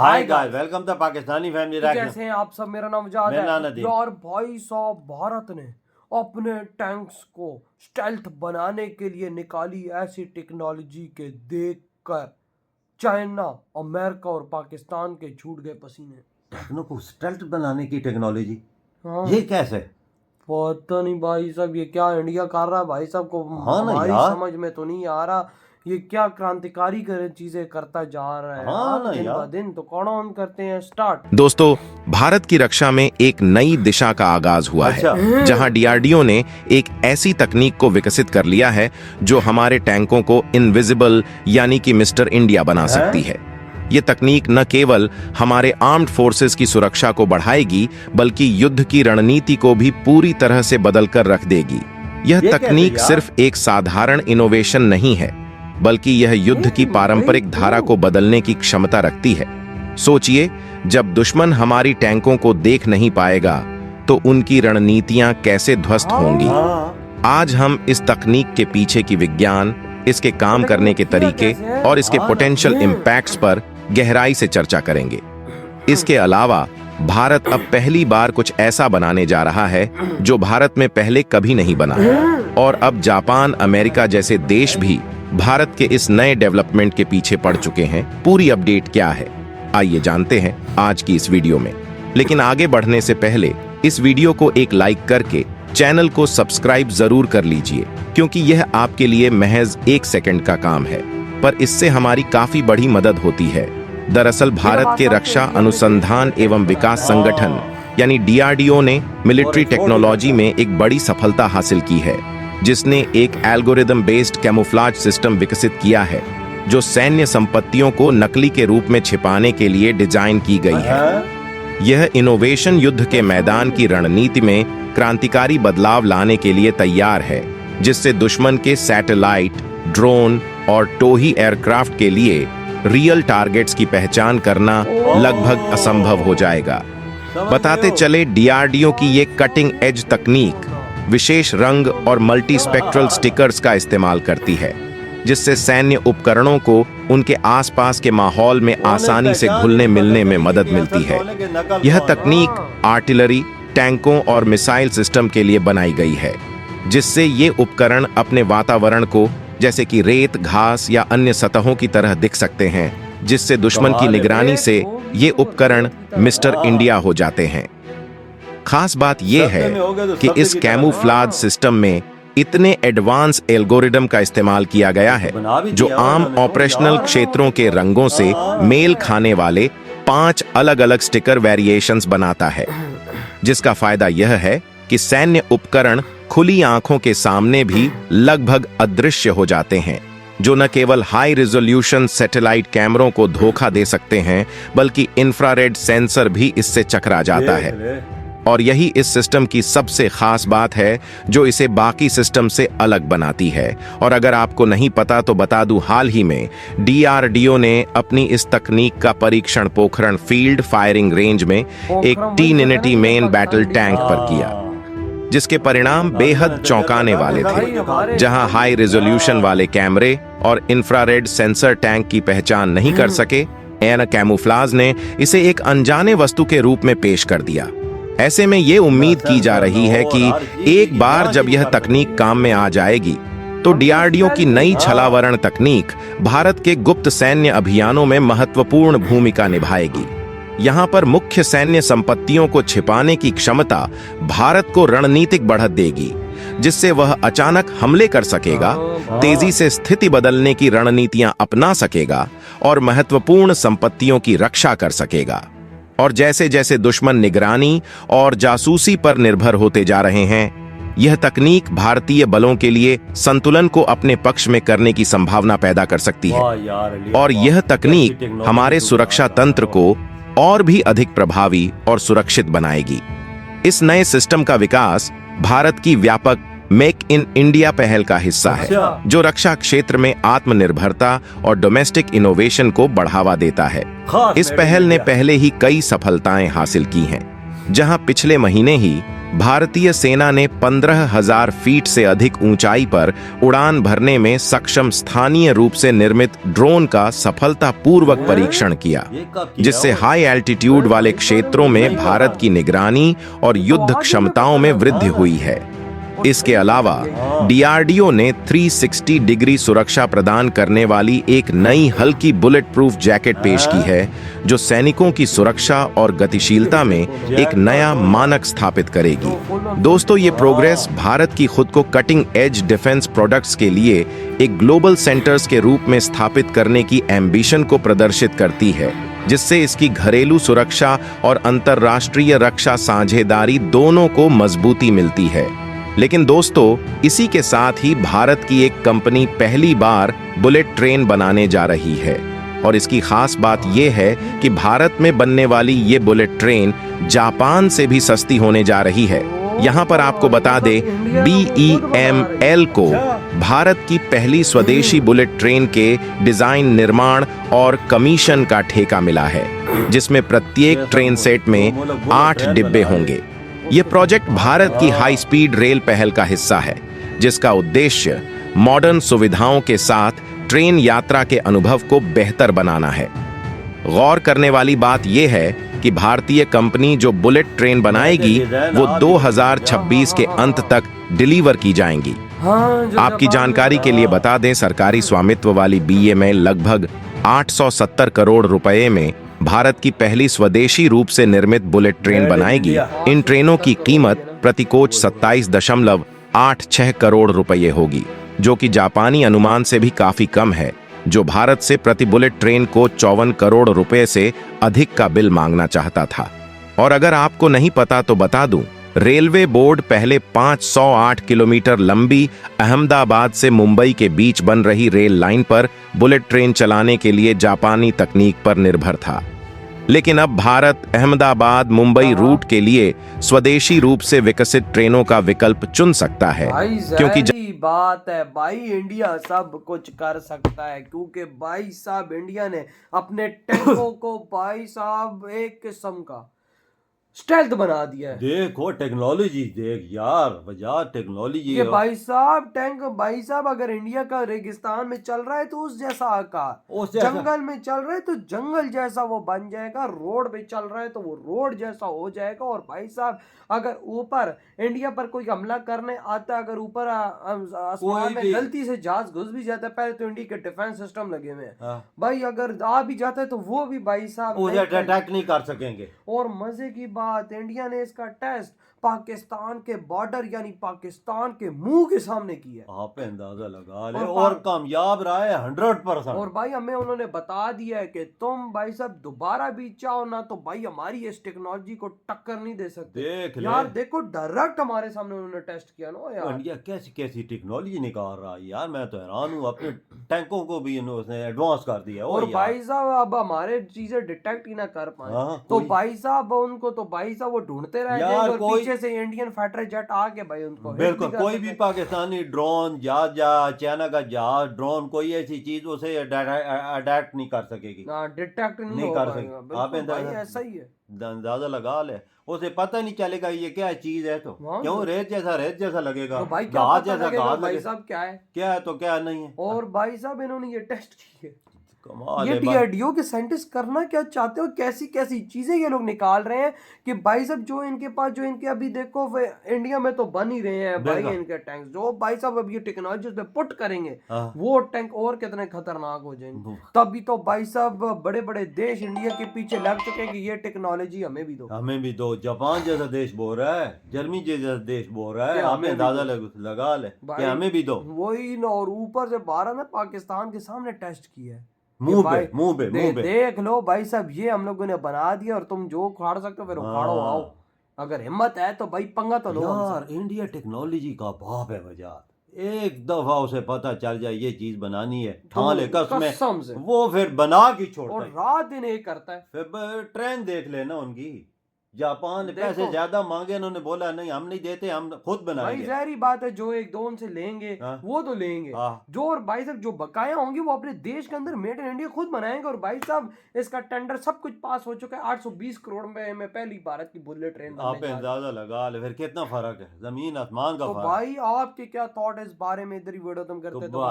Hi guys, welcome to Pakistani family rack. कैसे हैं आप सब? मेरा नाम जाद मेरा नाम है नदीम। यार भाई साहब, भारत ने अपने टैंक्स को स्टेल्थ बनाने के लिए निकाली ऐसी टेक्नोलॉजी के देखकर चाइना, अमेरिका और पाकिस्तान के छूट गए पसीने। टेक्नो को स्टेल्थ बनाने की टेक्नोलॉजी, हाँ, ये कैसे? पता नहीं भाई साहब, ये क्या इंडिया कर रहा है भाई साहब को? हाँ ना हमारी यार। समझ में तो नहीं आ रहा ये क्या क्रांतिकारी चीजें करता जा रहा है। हाँ ना दिन यार। ब दिन तो कौन ऑन करते हैं स्टार्ट। दोस्तों, भारत की रक्षा में एक नई दिशा का आगाज हुआ अच्छा। है, जहां डीआरडीओ ने एक ऐसी तकनीक को विकसित कर लिया है जो हमारे टैंकों को इनविजिबल यानी कि मिस्टर इंडिया बना सकती है। ये तकनीक न केवल हमारे आर्म्ड फोर्सेस की सुरक्षा को बढ़ाएगी, बल्कि युद्ध की रणनीति को भी पूरी तरह से बदल कर रख देगी। यह ये तकनीक कैसे यार? सिर्फ एक साधारण इनोवेशन नहीं है, बल्कि यह युद्ध की पारंपरिक धारा को बदलने की क्षमता रखती है। सोचिए, जब दुश्मन हमारी टैंकों को देख नहीं पाएगा तो उनकी रणनीतियां कैसे ध्वस्त होंगी। हाँ। आज हम इस तकनीक के पीछे की विज्ञान, इसके काम करने के तरीके और इसके पोटेंशियल इम्पैक्ट्स पर गहराई से चर्चा करेंगे। इसके अलावा भारत अब पहली बार कुछ ऐसा बनाने जा रहा है जो भारत में पहले कभी नहीं बना है, और अब जापान, अमेरिका जैसे देश भी भारत के इस नए डेवलपमेंट के पीछे पड़ चुके हैं। पूरी अपडेट क्या है, आइए जानते हैं आज की इस वीडियो में। लेकिन आगे बढ़ने से पहले इस वीडियो को एक लाइक करके चैनल को सब्सक्राइब जरूर कर लीजिए, क्योंकि यह आपके लिए महज 1 सेकंड का काम है, पर इससे हमारी काफी बड़ी मदद होती है। दरअसल भारत के रक्षा अनुसंधान एवं विकास संगठन यानी डीआरडीओ ने मिलिट्री टेक्नोलॉजी में एक बड़ी सफलता हासिल की है, जिसने एक एल्गोरिदम बेस्ड कैमोफ्लेज सिस्टम विकसित किया है जो सैन्य संपत्तियों को नकली के रूप में छिपाने के लिए डिजाइन की गई है। यह इनोवेशन युद्ध के मैदान की रणनीति में क्रांतिकारी बदलाव लाने के लिए तैयार है, जिससे दुश्मन के सैटेलाइट, ड्रोन और टोही एयरक्राफ्ट के लिए रियल टारगेट्स की पहचान करना लगभग असंभव हो जाएगा। बताते चले, डीआरडीओ की ये कटिंग एज तकनीक विशेष रंग और मल्टी स्पेक्ट्रल स्टिकर्स का इस्तेमाल करती है, जिससे सैन्य उपकरणों को उनके आसपास के माहौल में आसानी से घुलने मिलने में मदद मिलती है। यह तकनीक आर्टिलरी, टैंकों और मिसाइल सिस्टम के लिए बनाई गई है, जिससे ये उपकरण अपने वातावरण को, जैसे कि रेत, घास या अन्य सतहों की तरह दिख सकते हैं, जिससे दुश्मन की निगरानी से ये उपकरण मिस्टर इंडिया हो जाते हैं। खास बात यह है कि इस कैमोफ्लेज सिस्टम में इतने एडवांस एल्गोरिदम का इस्तेमाल किया गया है जो आम ऑपरेशनल क्षेत्रों के रंगों से मेल खाने वाले 5 अलग-अलग स्टिकर वेरिएशंस बनाता है, जिसका फायदा यह है कि सैन्य उपकरण खुली आंखों के सामने भी लगभग अदृश्य हो जाते हैं, जो न केवल हाई रिजोल्यूशन सैटेलाइट कैमरों को धोखा दे सकते हैं, बल्कि इंफ्रारेड सेंसर भी इससे चकरा जाता है। और यही इस सिस्टम की सबसे खास बात है जो इसे बाकी सिस्टम से अलग बनाती है। और अगर आपको नहीं पता तो बता दूं, हाल ही में डीआरडीओ ने अपनी इस तकनीक का परीक्षण पोखरण फील्ड फायरिंग रेंज में एक टी-90 मेन बैटल टैंक पर किया, जिसके परिणाम बेहद चौंकाने वाले थे। जहां हाई रेजोल्यूशन वाले कैमरे और इंफ्रारेड सेंसर टैंक की पहचान नहीं कर सके, एयर कैमोफ्लेज ने इसे एक अनजाने वस्तु के रूप में पेश कर दिया। ऐसे में ये उम्मीद की जा रही है कि एक बार जब यह तकनीक काम में आ जाएगी तो डीआरडीओ की नई छलावरण तकनीक भारत के गुप्त सैन्य अभियानों में महत्वपूर्ण भूमिका निभाएगी। यहाँ पर मुख्य सैन्य संपत्तियों को छिपाने की क्षमता भारत को रणनीतिक बढ़त देगी, जिससे वह अचानक हमले कर सकेगा, तेजी से स्थिति बदलने की रणनीतियां अपना सकेगा और महत्वपूर्ण संपत्तियों की रक्षा कर सकेगा। और जैसे जैसे दुश्मन निगरानी और जासूसी पर निर्भर होते जा रहे हैं, यह तकनीक भारतीय बलों के लिए संतुलन को अपने पक्ष में करने की संभावना पैदा कर सकती है। और यह तकनीक हमारे सुरक्षा तंत्र को और भी अधिक प्रभावी और सुरक्षित बनाएगी। इस नए सिस्टम का विकास भारत की व्यापक मेक इन इंडिया पहल का हिस्सा है, जो रक्षा क्षेत्र में आत्मनिर्भरता और डोमेस्टिक इनोवेशन को बढ़ावा देता है। इस पहल ने पहले ही कई सफलताएं हासिल की हैं, जहां पिछले महीने ही भारतीय सेना ने 15,000 फीट से अधिक ऊंचाई पर उड़ान भरने में सक्षम स्थानीय रूप से निर्मित ड्रोन का सफलतापूर्वक परीक्षण किया, ये कब किया जिससे हो? हाई एल्टीट्यूड वाले क्षेत्रों में भारत की निगरानी और युद्ध क्षमताओं में वृद्धि हुई है। इसके अलावा डीआरडीओ ने 360 डिग्री सुरक्षा प्रदान करने वाली एक नई हल्की बुलेट प्रूफ जैकेट पेश की है, जो सैनिकों की सुरक्षा और गतिशीलता में एक नया मानक स्थापित करेगी। दोस्तों, ये प्रोग्रेस भारत की खुद को कटिंग एज डिफेंस प्रोडक्ट्स के लिए एक ग्लोबल सेंटर्स के रूप में स्थापित करने की एम्बिशन को प्रदर्शित करती है, जिससे इसकी घरेलू सुरक्षा और अंतर्राष्ट्रीय रक्षा साझेदारी दोनों को मजबूती मिलती है। लेकिन दोस्तों, इसी के साथ ही भारत की एक कंपनी पहली बार बुलेट ट्रेन बनाने जा रही है, और इसकी खास बात यह है कि भारत में बनने वाली ये बुलेट ट्रेन जापान से भी सस्ती होने जा रही है। यहाँ पर आपको बता दे, BEML को भारत की पहली स्वदेशी बुलेट ट्रेन के डिजाइन, निर्माण और कमीशन का ठेका मिला है, जिसमें प्रत्येक ट्रेन सेट में 8 डिब्बे होंगे। यह प्रोजेक्ट भारत की हाई स्पीड रेल पहल का हिस्सा है, जिसका उद्देश्य मॉडर्न सुविधाओं के साथ ट्रेन यात्रा के अनुभव को बेहतर बनाना है। गौर करने वाली बात यह है कि भारतीय कंपनी जो बुलेट ट्रेन बनाएगी वो 2026 के अंत तक डिलीवर की जाएंगी। आपकी जानकारी के लिए बता दें, सरकारी स्वामित्व वाली BEML लगभग 870 करोड़ रुपए में भारत की पहली स्वदेशी रूप से निर्मित बुलेट ट्रेन बनाएगी। इन ट्रेनों की कीमत प्रति कोच 27.86 करोड़ रुपए होगी, जो कि जापानी अनुमान से भी काफी कम है, जो भारत से प्रति बुलेट ट्रेन को 54 करोड़ रुपए से अधिक का बिल मांगना चाहता था। और अगर आपको नहीं पता तो बता दूं, रेलवे बोर्ड पहले 508 किलोमीटर लंबी अहमदाबाद से मुंबई के बीच बन रही रेल लाइन पर बुलेट ट्रेन चलाने के लिए जापानी तकनीक पर निर्भर था। लेकिन अब भारत अहमदाबाद मुंबई रूट के लिए स्वदेशी रूप से विकसित ट्रेनों का विकल्प चुन सकता है, क्योंकि बात है भाई, इंडिया सब कुछ कर सकता है, क्योंकि भाई साहब इंडिया ने अपने टैंकों को भाई साहब एक किस्म का स्टेल्थ बना दिया है। देखो टेक्नोलॉजी, देख यार, वजह टेक्नोलॉजी ये भाई साहब टैंक, भाई साहब अगर इंडिया का रेगिस्तान में चल रहा है तो उस जैसा आकार, जंगल में चल रहा है तो जंगल जैसा वो बन जाएगा, रोड पे चल रहा है तो वो रोड जैसा हो जाएगा। और भाई साहब अगर ऊपर इंडिया पर कोई हमला करने आता है, अगर ऊपर आसमान में गलती से जहाज घुस भी जाता है, पहले तो इंडिया के डिफेंस सिस्टम लगे हुए हैं भाई, अगर आ भी जाता है तो वो भी भाई साहब अटैक नहीं कर सकेंगे। और मजे की बात, इंडिया ने इसका टेस्ट पाकिस्तान के बॉर्डर यानी पाकिस्तान के मुंह के सामने किया है। आप अंदाजा लगा ले, और कामयाब रहा है 100%। और भाई हमें उन्होंने बता दिया है कि तुम भाई साहब दोबारा भी चाहो ना तो भाई हमारी इस टेक्नोलॉजी को टक्कर नहीं दे सकते। देख यार देखो, डायरेक्ट हमारे सामने उन्होंने टेस्ट किया ना यार। इंडिया कैसी कैसी टेक्नोलॉजी निकाल रहा है यार, मैं तो हैरान हूँ। अपने टैंकों को भी उसने एडवांस कर दिया। और भाई साहब अब हमारे चीजें डिटेक्ट ही ना कर पाए तो भाई साहब उनको तो भाई साहब वो ढूंढते रह जाएंगे, और पीछे से इंडियन फाइटर जेट आके भाई उनको बिल्कुल कोई भी पाकिस्तानी ड्रोन, जहाज या चाइना का जहाज, ड्रोन, कोई ऐसी चीज उसे अडैप्ट नहीं कर सकेगी, डिटेक्ट नहीं कर सकेगी। आप ऐसा ही है, अंदाजा लगा ले, उसे पता नहीं चलेगा ये क्या चीज है। तो क्यों रेत जैसा लगेगा, तो भाई घास जैसा घास भाई साहब क्या है तो क्या नहीं है। और भाई साहब इन्होंने ये टेस्ट किए, कमाल ये है। डीआरडीओ के साइंटिस्ट करना क्या चाहते हो, कैसी कैसी चीजें ये लोग निकाल रहे हैं कि भाई साहब जो इनके पास, जो इनके अभी देखो इंडिया में तो बन ही रहे हैं भाई इनके टैंक, जो भाई साहब अब ये टेक्नोलॉजी उस पे पुट करेंगे वो टैंक और कितने खतरनाक हो जाएंगे। तभी तो भाई साहब बड़े बड़े देश इंडिया के पीछे लग चुके हैं कि ये टेक्नोलॉजी हमें भी दो, हमें भी दो। जापान जैसा देश बोल रहा है, जर्मनी जैसा देश बोल रहा है, हमें अंदाजा लगा ले कि हमें भी दो। वही ना, और ऊपर से भारत ने पाकिस्तान के सामने टेस्ट किया है, मुंह पे देख लो भाई साहब, ये हम लोगों ने बना दिया और तुम जो उखाड़ सकते हो फिर उखाड़ो, आओ अगर हिम्मत है तो भाई पंगा तो लो यार। इंडिया टेक्नोलॉजी का बाप है वजह, एक दफा उसे पता चल जाए ये चीज बनानी है, ठान ले कसम से, वो फिर बना के छोड़ता और रात दिन एक करता है। फिर ट्रेन देख लेना उनकी, जापान ने पैसे देखो ज्यादा मांगे, उन्होंने बोला नहीं हम नहीं देते, हम खुद भाई बनाएंगे। जहरी बात है, जो एक दो उनसे लेंगे हाँ वो तो लेंगे, हाँ जो और भाई साहब जो बकाया होंगे वो अपने देश के अंदर मेड इन इंडिया खुद बनाएंगे। और भाई साहब इसका टेंडर सब कुछ पास हो चुका है, 820 करोड़ में पहली भारत की बुलेट ट्रेन आप बनने जा रही है। अंदाजा लगा ले फिर कितना फर्क है, जमीन आसमान का तो फर्क भाई आपके क्या थॉट है इस बारे में, इधर ही वीडियो तुम करते है। तो तो